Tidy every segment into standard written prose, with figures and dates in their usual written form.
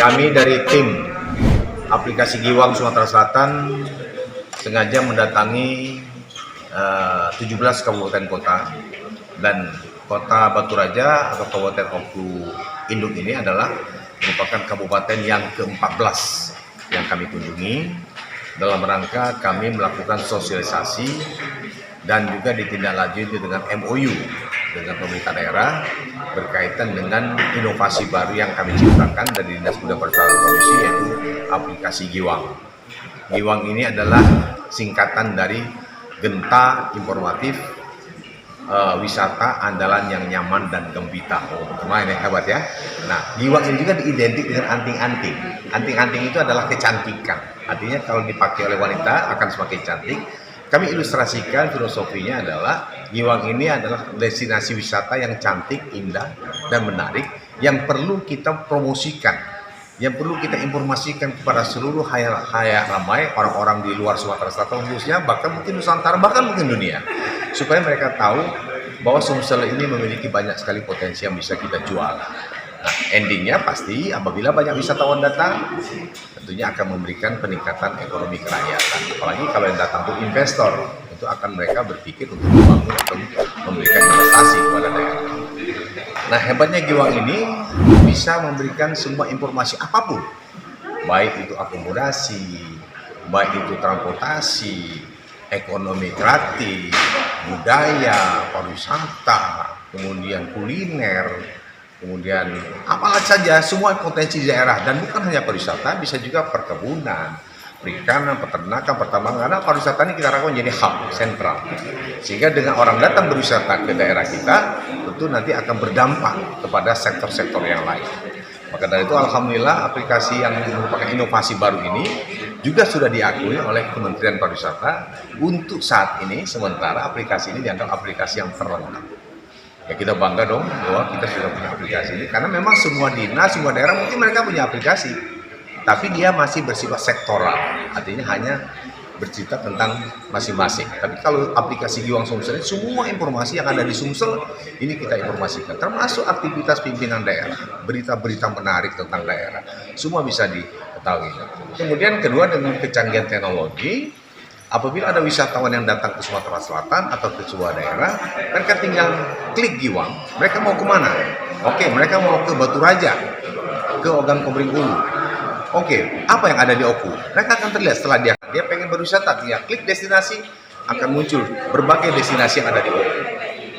Kami dari tim aplikasi Giwang Sumatera Selatan sengaja mendatangi 17 kabupaten kota, dan kota Batu Raja atau Kabupaten Oku Induk ini adalah merupakan kabupaten yang ke-14 yang kami kunjungi dalam rangka kami melakukan sosialisasi dan juga ditindaklanjuti dengan MOU dengan pemerintah daerah berkaitan dengan inovasi baru yang kami ciptakan dari Dinas Kebudayaan Pariwisata Provinsi, yaitu aplikasi Giwang. Giwang ini adalah singkatan dari Genta Informatif Wisata Andalan yang Nyaman dan Gembita. Ini hebat ya. Nah, Giwang ini juga diidentik dengan anting-anting. Anting-anting itu adalah kecantikan. Artinya kalau dipakai oleh wanita akan semakin cantik. Kami ilustrasikan filosofinya adalah Giwang ini adalah destinasi wisata yang cantik, indah, dan menarik yang perlu kita promosikan, yang perlu kita informasikan kepada seluruh khalayak ramai orang-orang di luar Sumatera Selatan khususnya, bahkan mungkin Nusantara, bahkan mungkin dunia, supaya mereka tahu bahwa Sumsel ini memiliki banyak sekali potensi yang bisa kita jual. Nah, endingnya pasti apabila banyak wisatawan datang, tentunya akan memberikan peningkatan ekonomi kerakyatan. Apalagi kalau yang datang itu investor, itu akan mereka berpikir untuk membangun atau memberikan investasi kepada daerah. Nah, hebatnya Giwang ini bisa memberikan semua informasi apapun, baik itu akomodasi, baik itu transportasi, ekonomi kreatif, budaya, pariwisata, kemudian kuliner, kemudian apalah saja semua potensi di daerah, dan bukan hanya pariwisata, bisa juga perkebunan, perikanan, peternakan, pertambangan. Karena pariwisata ini kita harapkan menjadi hub sentral, sehingga dengan orang datang berwisata ke daerah kita, tentu nanti akan berdampak kepada sektor-sektor yang lain. Maka dari itu alhamdulillah aplikasi yang merupakan inovasi baru ini juga sudah diakui oleh Kementerian Pariwisata. Untuk saat ini sementara aplikasi ini dianggap aplikasi yang terlengkap. Ya, kita bangga dong bahwa kita sudah punya aplikasi ini, karena memang semua dinas, semua daerah mungkin mereka punya aplikasi, tapi dia masih bersifat sektoral, artinya hanya bercerita tentang masing-masing. Tapi kalau aplikasi Giwang Sumsel, semua informasi yang ada di Sumsel ini kita informasikan, termasuk aktivitas pimpinan daerah, berita-berita menarik tentang daerah, semua bisa diketahui. Kemudian kedua, dengan kecanggihan teknologi, apabila ada wisatawan yang datang ke Sumatera Selatan atau ke sebuah daerah, mereka tinggal klik Giwang, mereka mau kemana? Oke, mereka mau ke Batu Raja, ke Ogan Komering Ulu. Oke, apa yang ada di Oku? Mereka akan terlihat setelah dia pengen berwisata, dia klik destinasi, akan muncul berbagai destinasi yang ada di Oku.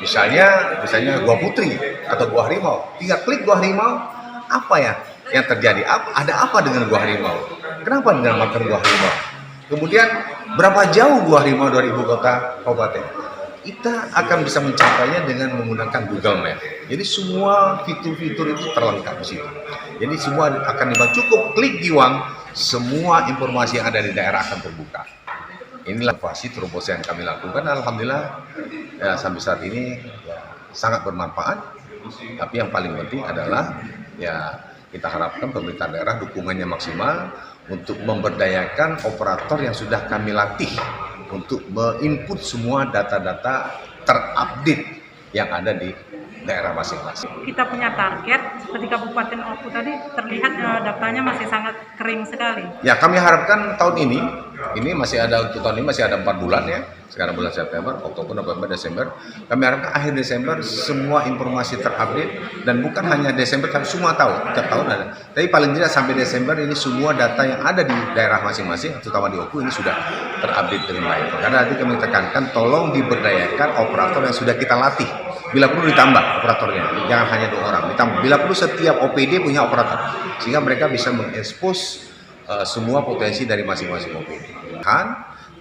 Misalnya Gua Putri atau Gua Harimau. Tinggal klik Gua Harimau, apa ya yang terjadi? Ada apa dengan Gua Harimau? Kenapa dengan makan Gua Harimau? Kemudian berapa jauh Gua Harimau dari ibu kota kabupaten? Kita akan bisa mencapainya dengan menggunakan Google Map. Jadi semua fitur-fitur itu terlengkap di situ. Jadi semua akan dibantu, cukup klik Giwang, semua informasi yang ada di daerah akan terbuka. Inilah inovasi terobosan yang kami lakukan. Alhamdulillah ya, sampai saat ini ya, sangat bermanfaat. Tapi yang paling penting adalah ya kita harapkan pemerintah daerah dukungannya maksimal untuk memberdayakan operator yang sudah kami latih untuk menginput semua data-data terupdate yang ada di daerah masing-masing. Kita punya target seperti Kabupaten Oku tadi, terlihat datanya masih sangat kering sekali. Ya, kami harapkan tahun ini masih ada, untuk tahun ini masih ada 4 bulan ya. Sekarang bulan September, Oktober, November, Desember. Kami harapkan akhir Desember semua informasi terupdate, dan bukan hanya Desember, tapi semua tahun, tiap tahun ada. Tapi paling tidak sampai Desember ini semua data yang ada di daerah masing-masing, terutama di Oku ini sudah terupdate dengan baik. Karena nanti kami tekankan, tolong diberdayakan operator yang sudah kita latih. Bila perlu ditambah operatornya, jangan hanya 2 orang. Ditambah. Bila perlu setiap OPD punya operator, sehingga mereka bisa mengekspos semua potensi dari masing-masing OPD.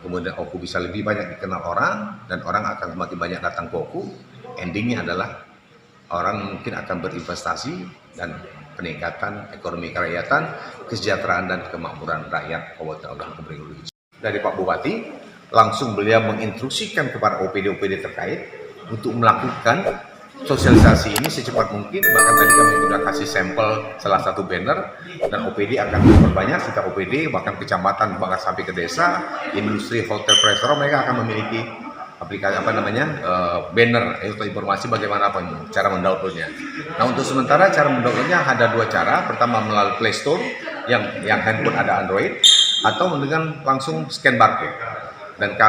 Kemudian Oku bisa lebih banyak dikenal orang, dan orang akan semakin banyak datang ke Oku. Endingnya adalah orang mungkin akan berinvestasi dan peningkatan ekonomi kerakyatan, kesejahteraan dan kemakmuran rakyat Kabupaten Ogan Komering Ulu. Dari Pak Bupati, langsung beliau menginstruksikan kepada OPD-OPD terkait untuk melakukan sosialisasi ini secepat mungkin. Bahkan tadi kami sudah kasih sampel salah satu banner, dan OPD akan diperbanyak. Kita OPD bahkan kecamatan, bahkan sampai ke desa, industri, hotel, restoran, mereka akan memiliki aplikasi banner atau informasi bagaimana cara mendownloadnya. Nah, untuk sementara cara mendownloadnya ada dua cara. Pertama melalui Play Store yang handphone ada Android, atau dengan langsung scan barcode. Dan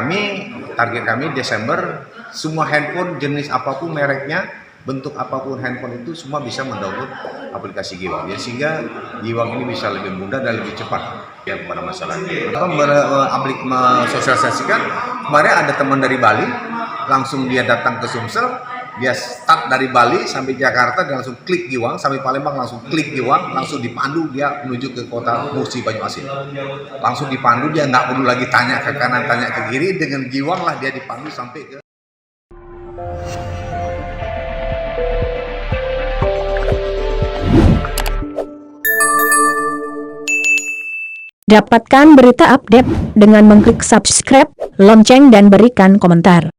target kami Desember, semua handphone jenis apapun mereknya, bentuk apapun handphone itu semua bisa mendownload aplikasi Giwang, ya, sehingga Giwang ini bisa lebih mudah dan lebih cepat ya kepada masyarakat. Mensosialisasikan, kemarin ada teman dari Bali, langsung dia datang ke Sumsel, dia start dari Bali sampai Jakarta, dia langsung klik Giwang, sampai Palembang langsung klik Giwang, langsung dipandu dia menuju ke kota Musi Banyuasin. Langsung dipandu, dia nggak perlu lagi tanya ke kanan, tanya ke kiri, dengan Giwang lah dia dipandu sampai ke. Dapatkan berita update dengan mengklik subscribe, lonceng dan berikan komentar.